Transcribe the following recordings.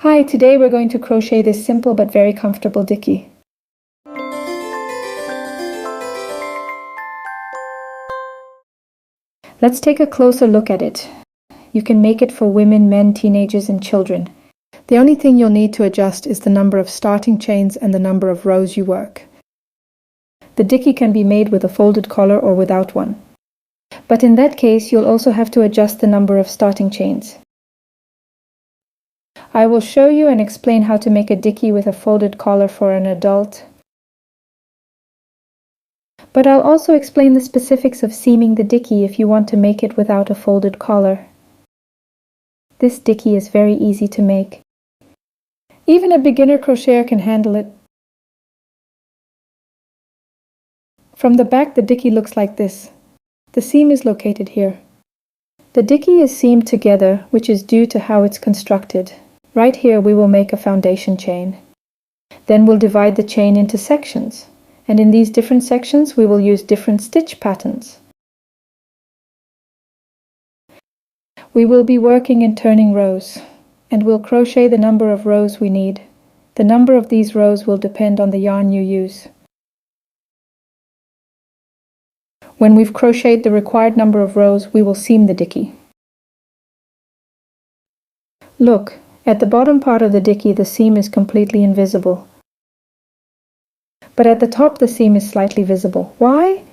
Hi, today we're going to crochet this simple but very comfortable Dickey. Let's take a closer look at it. You can make it for women, men, teenagers and children. The only thing you'll need to adjust is the number of starting chains and the number of rows you work. The Dickey can be made with a folded collar or without one. But in that case, you'll also have to adjust the number of starting chains. I will show you and explain how to make a Dickey with a folded collar for an adult. But I'll also explain the specifics of seaming the Dickey if you want to make it without a folded collar. This Dickey is very easy to make. Even a beginner crocheter can handle it. From the back, the Dickey looks like this. The seam is located here. The Dickey is seamed together, which is due to how it's constructed. Right here we will make a foundation chain. Then we'll divide the chain into sections, and in these different sections we will use different stitch patterns. We will be working in turning rows, and we'll crochet the number of rows we need. The number of these rows will depend on the yarn you use. When we've crocheted the required number of rows, we will seam the Dickey. Look, at the bottom part of the Dickey the seam is completely invisible. But at the top the seam is slightly visible. Why?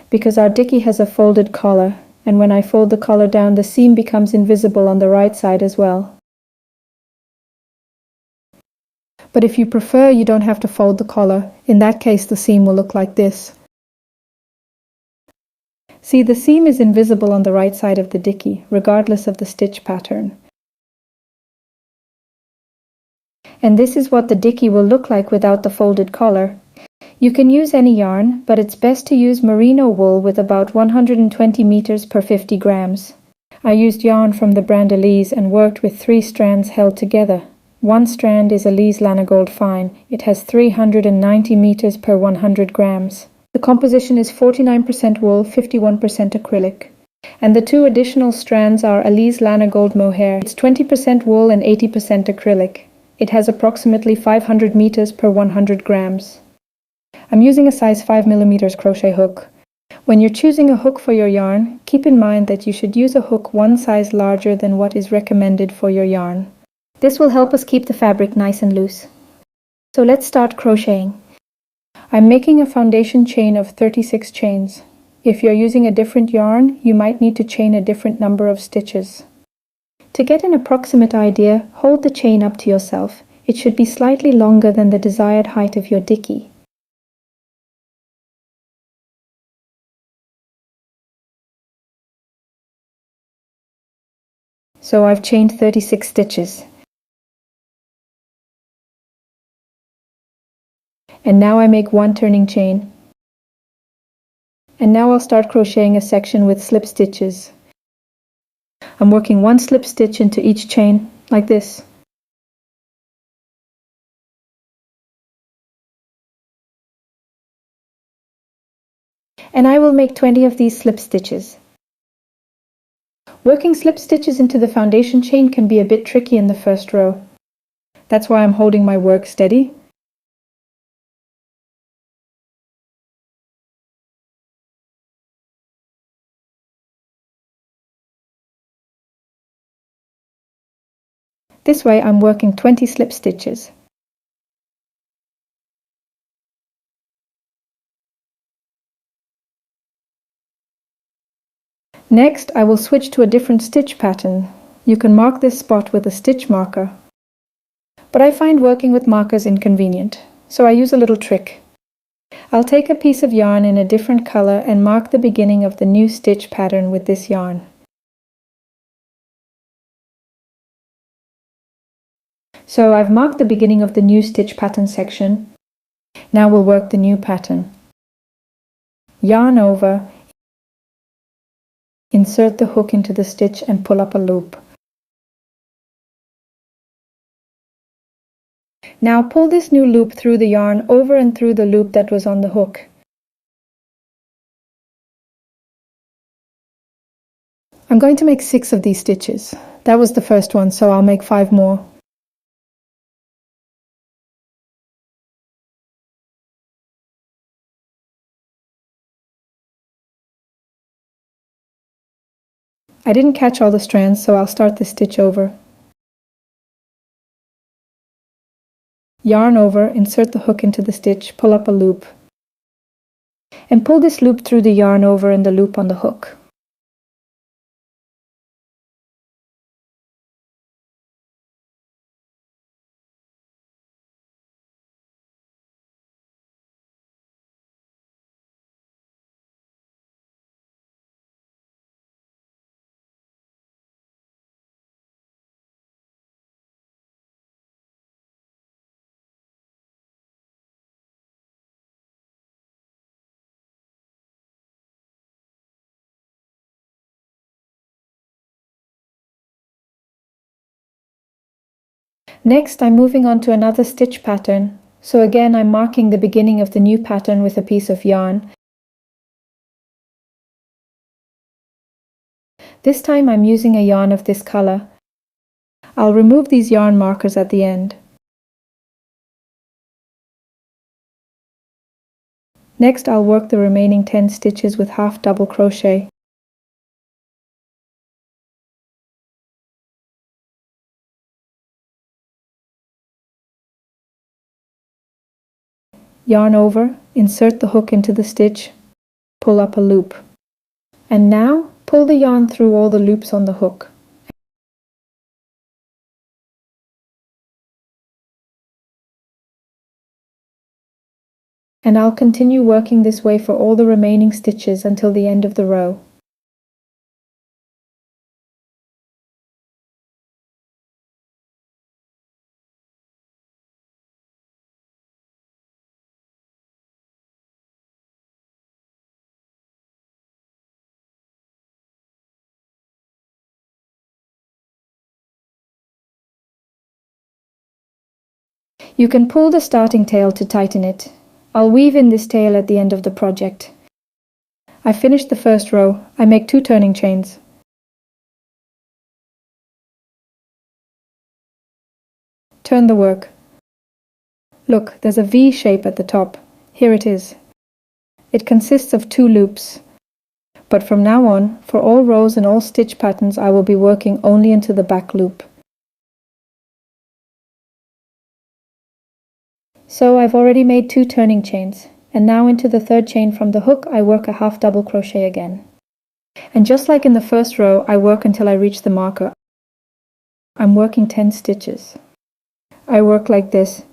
Because our Dickey has a folded collar, and when I fold the collar down the seam becomes invisible on the right side as well. But if you prefer, you don't have to fold the collar. In that case the seam will look like this. See, the seam is invisible on the right side of the Dickey, regardless of the stitch pattern. And this is what the Dickey will look like without the folded collar. You can use any yarn, but it's best to use merino wool with about 120 meters per 50 grams. I used yarn from the brand Alize and worked with 3 strands held together. One strand is Alize Lanagold Fine. It has 390 meters per 100 grams. The composition is 49% wool, 51% acrylic. And the 2 additional strands are Alize Lanagold Mohair. It's 20% wool and 80% acrylic. It has approximately 500 meters per 100 grams. I'm using a size 5mm crochet hook. When you're choosing a hook for your yarn, keep in mind that you should use a hook one size larger than what is recommended for your yarn. This will help us keep the fabric nice and loose. So let's start crocheting. I'm making a foundation chain of 36 chains. If you're using a different yarn, you might need to chain a different number of stitches. To get an approximate idea, hold the chain up to yourself. It should be slightly longer than the desired height of your Dickey. So I've chained 36 stitches. And now I make one turning chain. And now I'll start crocheting a section with slip stitches. I'm working one slip stitch into each chain, like this. And I will make 20 of these slip stitches. Working slip stitches into the foundation chain can be a bit tricky in the first row. That's why I'm holding my work steady. This way I'm working 20 slip stitches. Next, I will switch to a different stitch pattern. You can mark this spot with a stitch marker. But I find working with markers inconvenient, so I use a little trick. I'll take a piece of yarn in a different color and mark the beginning of the new stitch pattern with this yarn. So I've marked the beginning of the new stitch pattern section. Now we'll work the new pattern. Yarn over, insert the hook into the stitch and pull up a loop. Now pull this new loop through the yarn over and through the loop that was on the hook. I'm going to make 6 of these stitches. That was the first one, so I'll make 5 more. I didn't catch all the strands, so I'll start this stitch over. Yarn over, insert the hook into the stitch, pull up a loop. And pull this loop through the yarn over and the loop on the hook. Next, I'm moving on to another stitch pattern. So again, I'm marking the beginning of the new pattern with a piece of yarn. This time I'm using a yarn of this color. I'll remove these yarn markers at the end. Next, I'll work the remaining 10 stitches with half double crochet. Yarn over, insert the hook into the stitch, pull up a loop. And now, pull the yarn through all the loops on the hook. And I'll continue working this way for all the remaining stitches until the end of the row. You can pull the starting tail to tighten it. I'll weave in this tail at the end of the project. I finished the first row. I make 2 turning chains. Turn the work. Look, there's a V shape at the top. Here it is. It consists of 2 loops. But from now on, for all rows and all stitch patterns, I will be working only into the back loop. So I've already made 2 turning chains, and now into the 3rd chain from the hook I work a half double crochet again. And just like in the first row, I work until I reach the marker. I'm working 10 stitches. I work like this.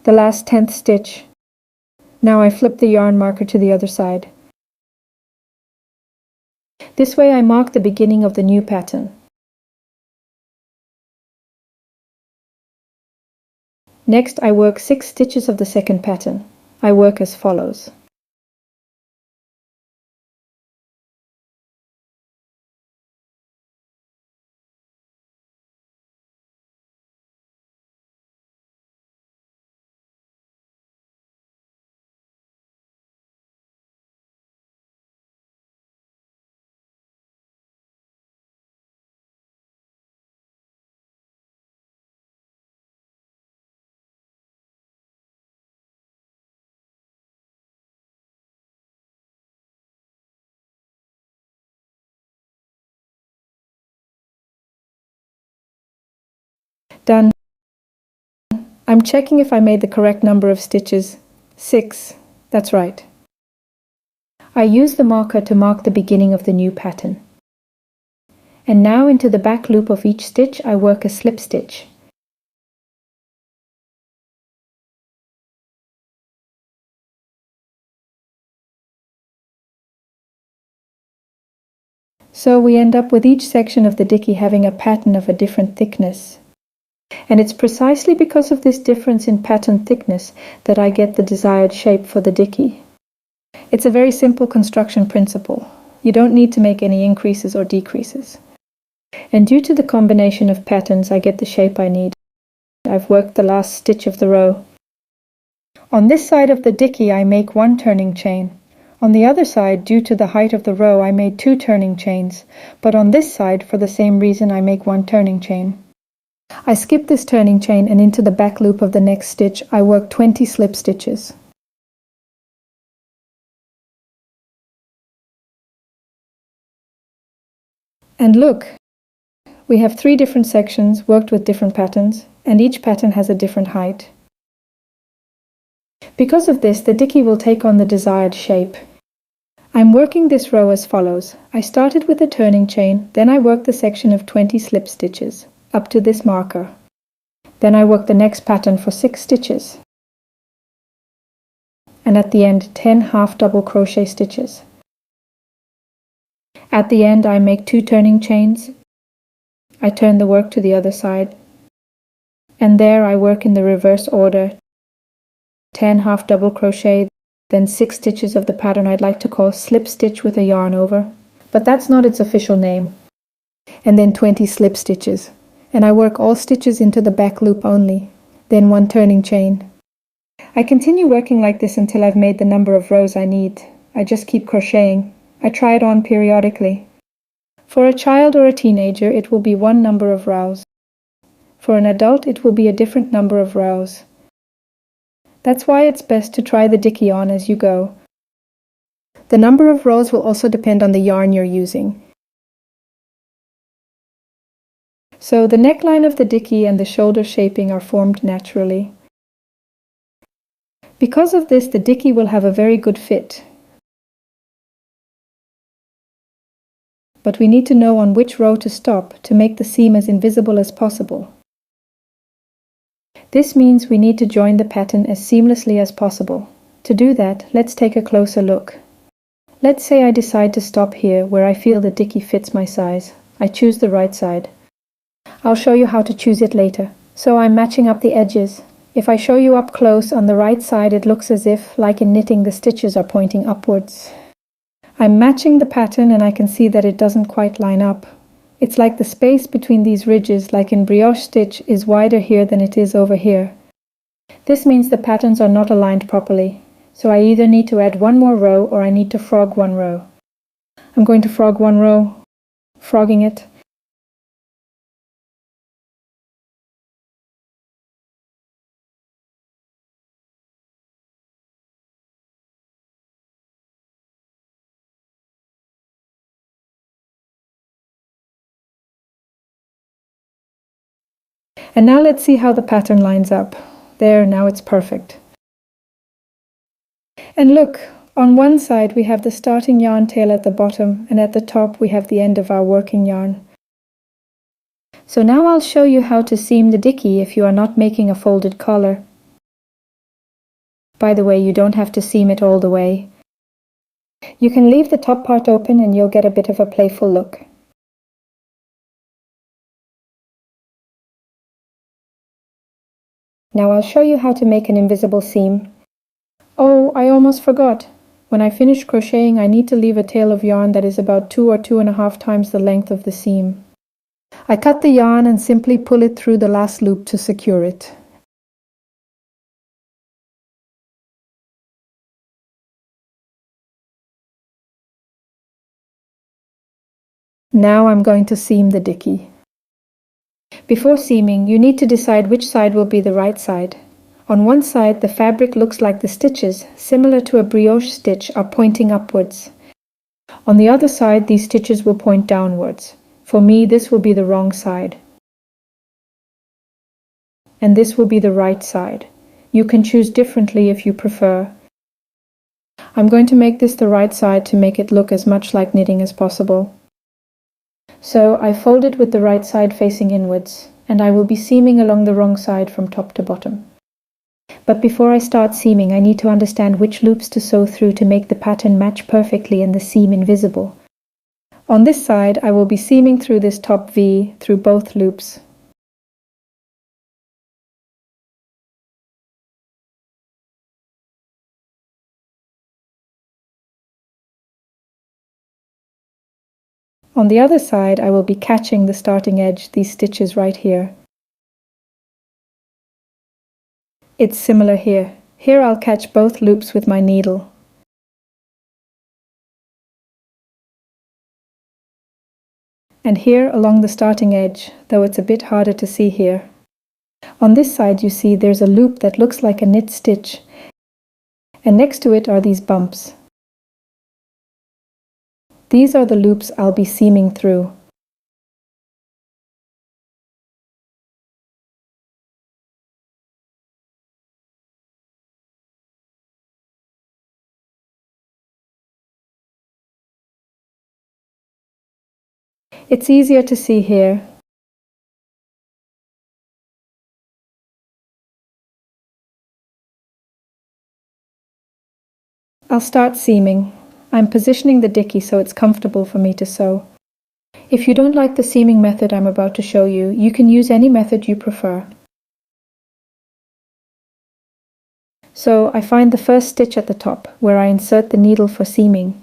The last 10th stitch. Now I flip the yarn marker to the other side. This way I mark the beginning of the new pattern. Next I work 6 stitches of the second pattern. I work as follows. Done. I'm checking if I made the correct number of stitches. 6. That's right. I use the marker to mark the beginning of the new pattern. And now into the back loop of each stitch I work a slip stitch. So we end up with each section of the Dickey having a pattern of a different thickness. And it's precisely because of this difference in pattern thickness that I get the desired shape for the Dickey. It's a very simple construction principle. You don't need to make any increases or decreases. And due to the combination of patterns, I get the shape I need. I've worked the last stitch of the row. On this side of the Dickey I make 1 turning chain. On the other side, due to the height of the row, I made 2 turning chains, but on this side, for the same reason, I make 1 turning chain. I skip this turning chain, and into the back loop of the next stitch I work 20 slip stitches. And look! We have 3 different sections worked with different patterns, and each pattern has a different height. Because of this, the Dickey will take on the desired shape. I'm working this row as follows. I started with a turning chain, then I worked the section of 20 slip stitches, up to this marker. Then I worked the next pattern for 6 stitches. And at the end, 10 half double crochet stitches. At the end, I make 2 turning chains. I turn the work to the other side. And there I work in the reverse order. 10 half double crochet, then 6 stitches of the pattern I'd like to call slip stitch with a yarn over, but that's not its official name. And then 20 slip stitches, and I work all stitches into the back loop only, then 1 turning chain. I continue working like this until I've made the number of rows I need. I just keep crocheting. I try it on periodically. For a child or a teenager, it will be 1 number of rows. For an adult, it will be a different number of rows. That's why it's best to try the Dickey on as you go. The number of rows will also depend on the yarn you're using. So the neckline of the Dickey and the shoulder shaping are formed naturally. Because of this, the Dickey will have a very good fit. But we need to know on which row to stop to make the seam as invisible as possible. This means we need to join the pattern as seamlessly as possible. To do that, let's take a closer look. Let's say I decide to stop here where I feel the Dickey fits my size. I choose the right side. I'll show you how to choose it later. So I'm matching up the edges. If I show you up close on the right side, it looks as if, like in knitting, the stitches are pointing upwards. I'm matching the pattern and I can see that it doesn't quite line up. It's like the space between these ridges, like in brioche stitch, is wider here than it is over here. This means the patterns are not aligned properly, so I either need to add 1 more row or I need to frog 1 row. I'm going to frog 1 row, frogging it. And now let's see how the pattern lines up. There, now it's perfect. And look, on one side we have the starting yarn tail at the bottom, and at the top we have the end of our working yarn. So now I'll show you how to seam the Dickey if you are not making a folded collar. By the way, you don't have to seam it all the way. You can leave the top part open and you'll get a bit of a playful look. Now I'll show you how to make an invisible seam. Oh, I almost forgot. When I finish crocheting, I need to leave a tail of yarn that is about 2 or 2.5 times the length of the seam. I cut the yarn and simply pull it through the last loop to secure it. Now I'm going to seam the Dickey. Before seaming, you need to decide which side will be the right side. On one side, the fabric looks like the stitches, similar to a brioche stitch, are pointing upwards. On the other side, these stitches will point downwards. For me, this will be the wrong side. And this will be the right side. You can choose differently if you prefer. I'm going to make this the right side to make it look as much like knitting as possible. So I fold it with the right side facing inwards, and I will be seaming along the wrong side from top to bottom. But before I start seaming, I need to understand which loops to sew through to make the pattern match perfectly and the seam invisible. On this side, I will be seaming through this top V through both loops. On the other side, I will be catching the starting edge, these stitches right here. It's similar here. Here I'll catch both loops with my needle. And here along the starting edge, though it's a bit harder to see here. On this side you see there's a loop that looks like a knit stitch, and next to it are these bumps. These are the loops I'll be seaming through. It's easier to see here. I'll start seaming. I'm positioning the Dickey so it's comfortable for me to sew. If you don't like the seaming method I'm about to show you, you can use any method you prefer. So I find the first stitch at the top, where I insert the needle for seaming.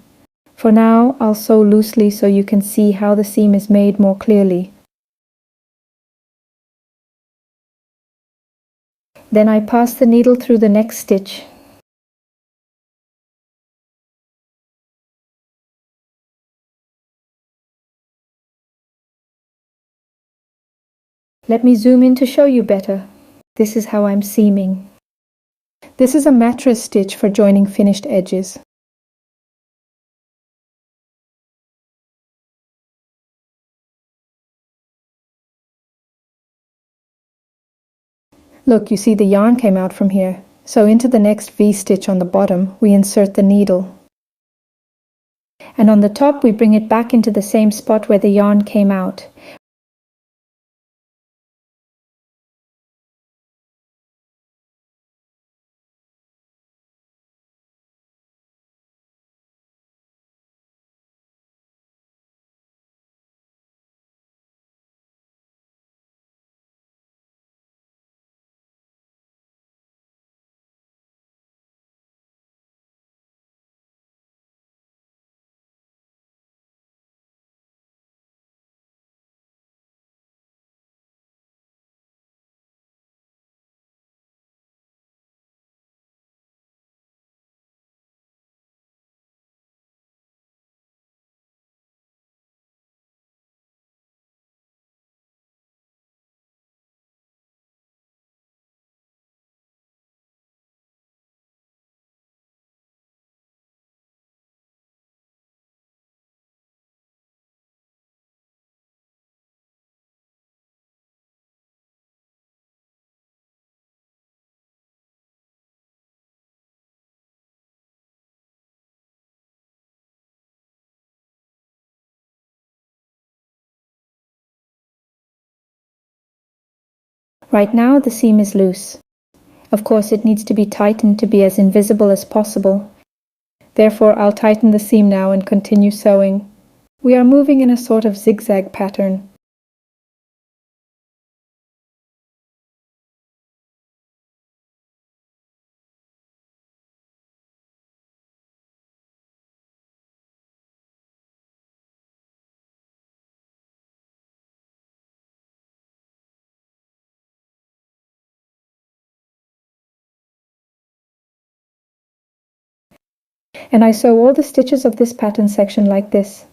For now, I'll sew loosely so you can see how the seam is made more clearly. Then I pass the needle through the next stitch. Let me zoom in to show you better. This is how I'm seaming. This is a mattress stitch for joining finished edges. Look, you see the yarn came out from here. So into the next V-stitch on the bottom, we insert the needle. And on the top, we bring it back into the same spot where the yarn came out. Right now the seam is loose. Of course it needs to be tightened to be as invisible as possible. Therefore I'll tighten the seam now and continue sewing. We are moving in a sort of zigzag pattern. And I sew all the stitches of this pattern section like this.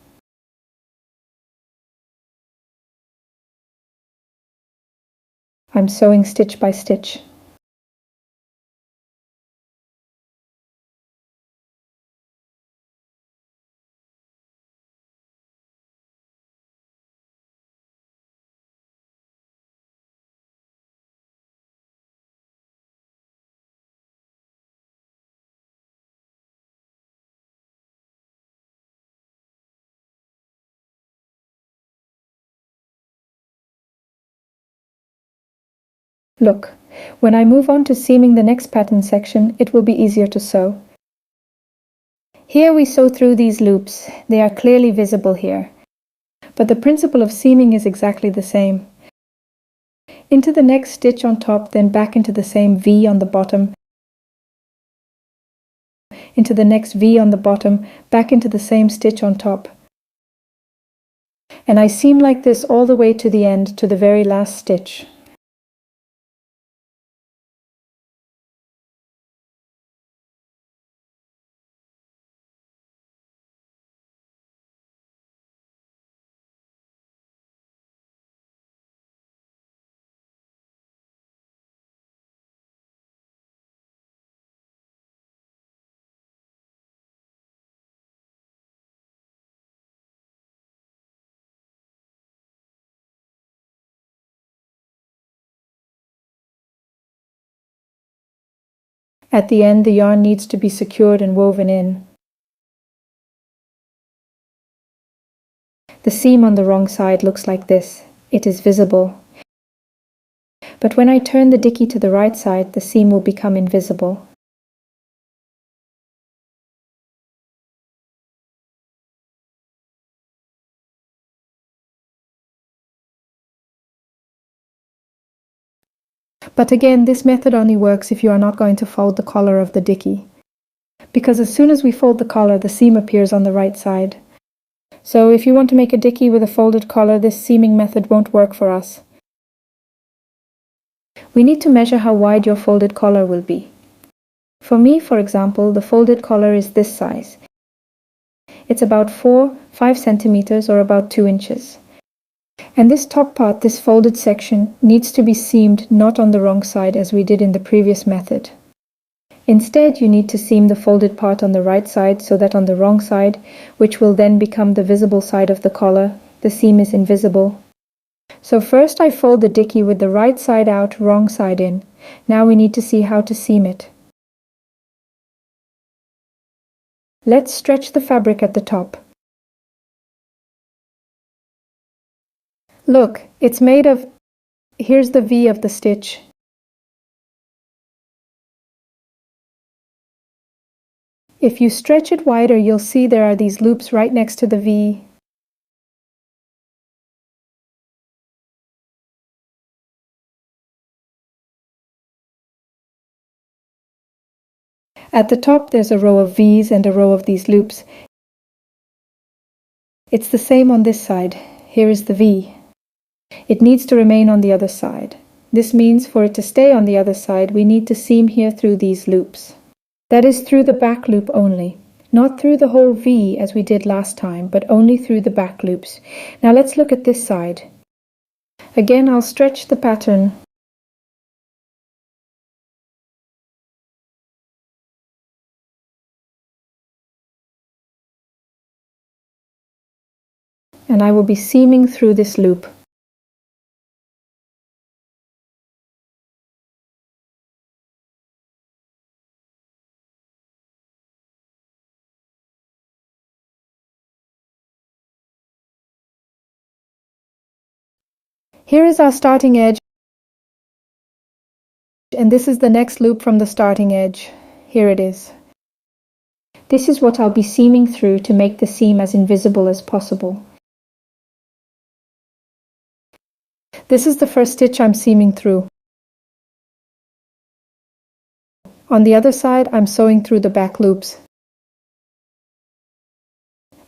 I'm sewing stitch by stitch. Look, when I move on to seaming the next pattern section, it will be easier to sew. Here we sew through these loops. They are clearly visible here. But the principle of seaming is exactly the same. Into the next stitch on top, then back into the same V on the bottom, into the next V on the bottom, back into the same stitch on top. And I seam like this all the way to the end, to the very last stitch. At the end, the yarn needs to be secured and woven in. The seam on the wrong side looks like this. It is visible. But when I turn the Dickey to the right side, the seam will become invisible. But again, this method only works if you are not going to fold the collar of the Dickey, because as soon as we fold the collar, the seam appears on the right side. So if you want to make a Dickey with a folded collar, this seaming method won't work for us. We need to measure how wide your folded collar will be. For me, for example, the folded collar is this size. It's about 4-5 centimeters or about 2 inches. And this top part, this folded section, needs to be seamed not on the wrong side as we did in the previous method. Instead, you need to seam the folded part on the right side so that on the wrong side, which will then become the visible side of the collar, the seam is invisible. So first I fold the Dickey with the right side out, wrong side in. Now we need to see how to seam it. Let's stretch the fabric at the top. Look, it's made of, here's the V of the stitch. If you stretch it wider, you'll see there are these loops right next to the V. At the top, there's a row of V's and a row of these loops. It's the same on this side. Here is the V. It needs to remain on the other side. This means for it to stay on the other side, we need to seam here through these loops. That is through the back loop only, not through the whole V as we did last time, but only through the back loops. Now let's look at this side. Again, I'll stretch the pattern. And I will be seaming through this loop. Here is our starting edge, and this is the next loop from the starting edge. Here it is. This is what I'll be seaming through to make the seam as invisible as possible. This is the first stitch I'm seaming through. On the other side, I'm sewing through the back loops.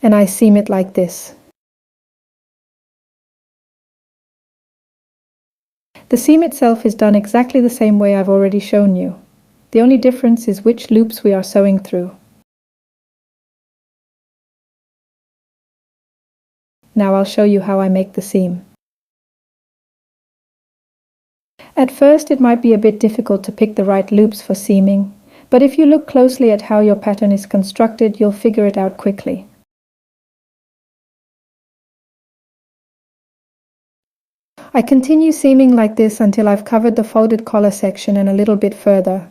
And I seam it like this. The seam itself is done exactly the same way I've already shown you. The only difference is which loops we are sewing through. Now I'll show you how I make the seam. At first it might be a bit difficult to pick the right loops for seaming, but if you look closely at how your pattern is constructed, you'll figure it out quickly. I continue seaming like this until I've covered the folded collar section and a little bit further.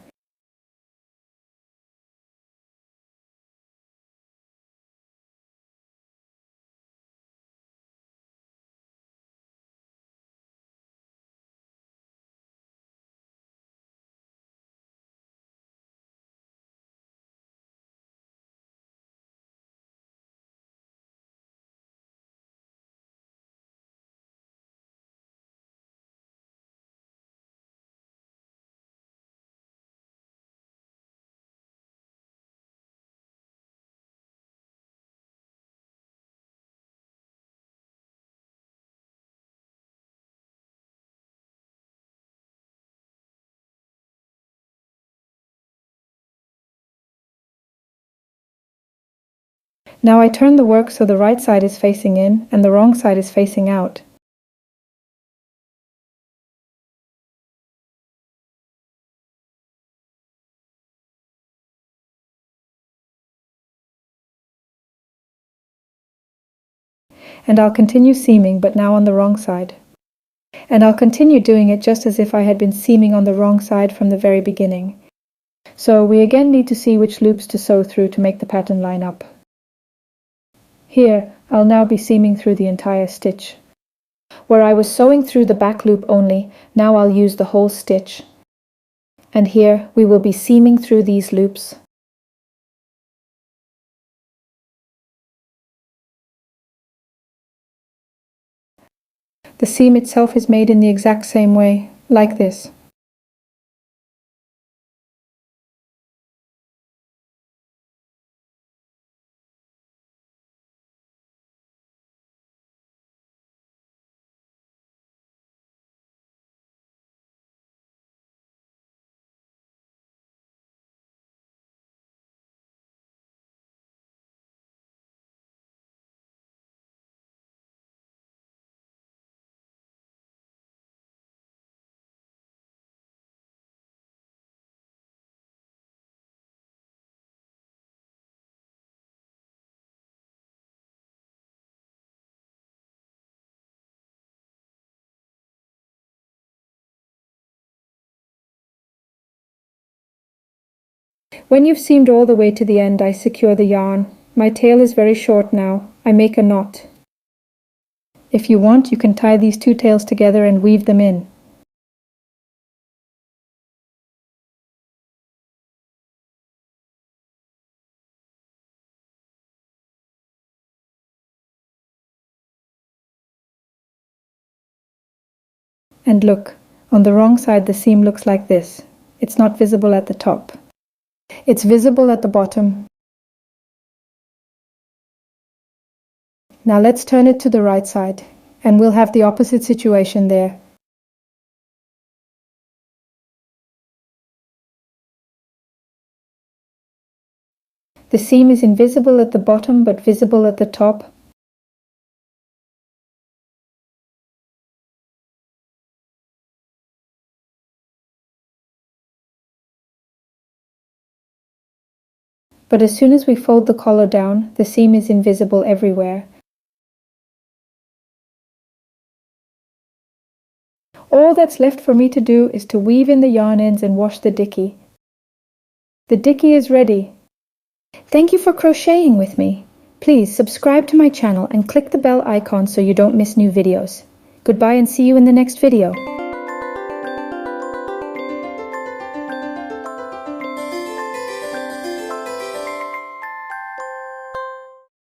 Now I turn the work so the right side is facing in and the wrong side is facing out. And I'll continue seaming, but now on the wrong side. And I'll continue doing it just as if I had been seaming on the wrong side from the very beginning. So we again need to see which loops to sew through to make the pattern line up. Here, I'll now be seaming through the entire stitch. Where I was sewing through the back loop only, now I'll use the whole stitch. And here we will be seaming through these loops. The seam itself is made in the exact same way, like this. When you've seamed all the way to the end, I secure the yarn. My tail is very short now. I make a knot. If you want, you can tie these two tails together and weave them in. And look, on the wrong side the seam looks like this. It's not visible at the top. It's visible at the bottom. Now let's turn it to the right side, and we'll have the opposite situation there. The seam is invisible at the bottom but visible at the top. But as soon as we fold the collar down, the seam is invisible everywhere. All that's left for me to do is to weave in the yarn ends and wash the Dickey. The Dickey is ready. Thank you for crocheting with me. Please subscribe to my channel and click the bell icon so you don't miss new videos. Goodbye and see you in the next video.